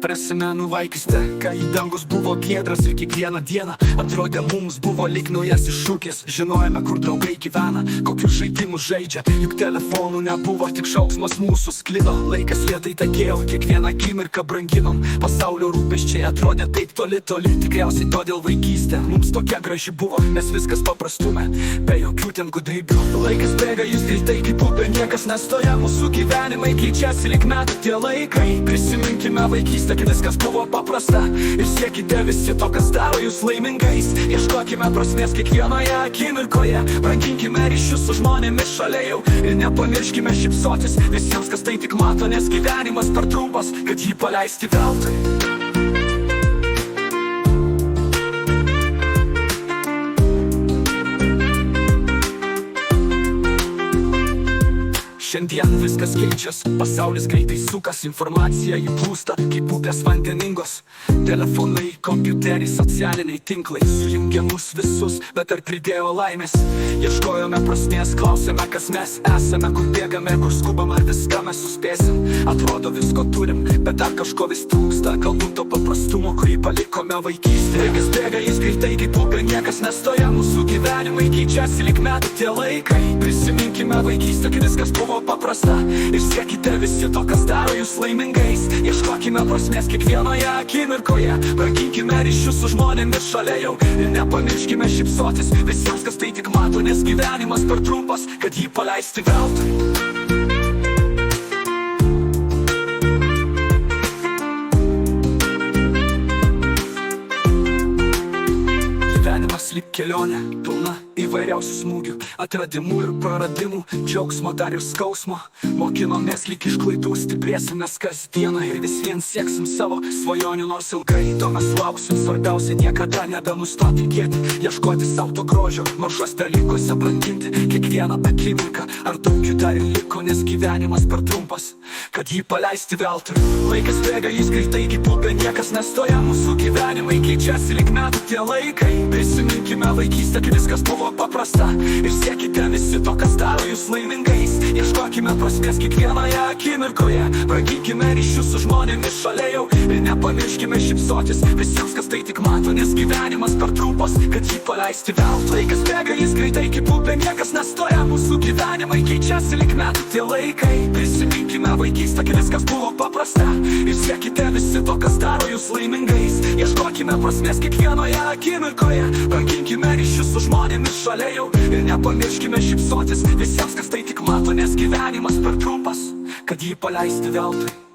Prisimenu vaikystę, kai dangus buvo giedras ir kiekvieną dieną atrodė mums buvo lyg naujas iššūkis. Žinojome, kur draugai gyvena, kokius žaidimus žaidžia, juk telefonų nebuvo, tik šauksmas mūsų sklido. Laikas lėtai tekėjo, kiekvieną akimirką branginom, pasaulio rūpesčiai atrodė taip toli toli. Tikriausiai todėl vaikystė mums tokia graži buvo, nes viskas paprastume, be jokių ten gudrybių. Laikas bėga, jis greitai kaip upė, niekas nestoja, mūsų gyvenimai keičiasi lyg metų tie laikai. Prisiminkime vaikystę, kai viskas buvo paprasta, ir siekite visi to, kas daro jūs laimingais. Ieškokime prasmės kiekvienoje akimirkoje, branginkime ryšius su žmonėmis šalia jau, ir nepamirškime šypsotis visiems, kas tai tik mato, nes gyvenimas per trumpas, kad jį paleisti veltui. Šiandien viskas keičias, pasaulis greitai sukas, informacija įplūsta kaip upės vandeningos. Telefonai, kompiuteriai, socialiniai tinklai sujungia mus visus, bet ar pridėjo laimės? Ieškojome prasmės, klausėme, kas mes esame, kur bėgame, kur skubam, ar viską mes suspėsim. Atrodo visko turim, bet dar kažko vis trūksta, galbūt to paprastumo, kurį palikome vaikystėje. Laikas bėga, jis greitai kaip upė, niekas nestoja, mūsų gyvenimai keičiasi lyg metų tie laikai. Prisiminkime vaikystę, kai viskas buvo paprasta, ir siekite visi to, kas daro jūs laimingais. Ieškokime prasmės kiekvienoje akimirkoje, branginkime ryšius su žmonėmis šalia jau, ir nepamirškime šypsotis visiems, kas tai tik mato, nes gyvenimas per trumpas, kad jį paleisti veltui. Lyg kelionė, pilna įvairiausių smūgių, atradimų ir praradimų, džiaugsmo dar ir skausmo. Mokinomės lyg iš klaidų, stiprėsimės kasdieną ir vis vien sieksim savo svajonių, nors ilgai to mes lauksim. Svarbiausia niekada nebenustoti tikėti, ieškoti savo to grožio, mažos dalykuose branginti kiekvieną akimirką, ar daug jų dar ir liko, nes gyvenimas per trumpas, kad jį paleisti veltui. Laikas bėga, jis greitai kaip upė, niekas nestoja, mūsų gyvenimai keičiasi lyg metų tie laikai. Prisiminkime vaikystę, kai viskas buvo paprasta, ir siekite visi to, kas daro jūs laimingais. Ieškokime prasmės kiekvienoje akimirkoje, branginkime ryšius su žmonėmis šalia jau, ir nepamirškime šypsotis visiems, kas tai tik mato, nes gyvenimas per trumpas, kad jį paleisti veltui. Laikas bėga, jis greitai kaip upė, niekas nestoja, mūsų gyvenimai keičiasi lyg metų tie laikai. Prisiminkime vaikystę, kai viskas buvo paprasta, ir siekite visi to, kas daro jūs laimingais. Ieškokime prasmės kiekvienoje akimirkoje, branginkime ryšius su žmonėmis šalia jau, ir nepamirškime šypsotis visiems, kas tai tik mato, nes gyvenimas per trumpas, kad jį paleisti veltui.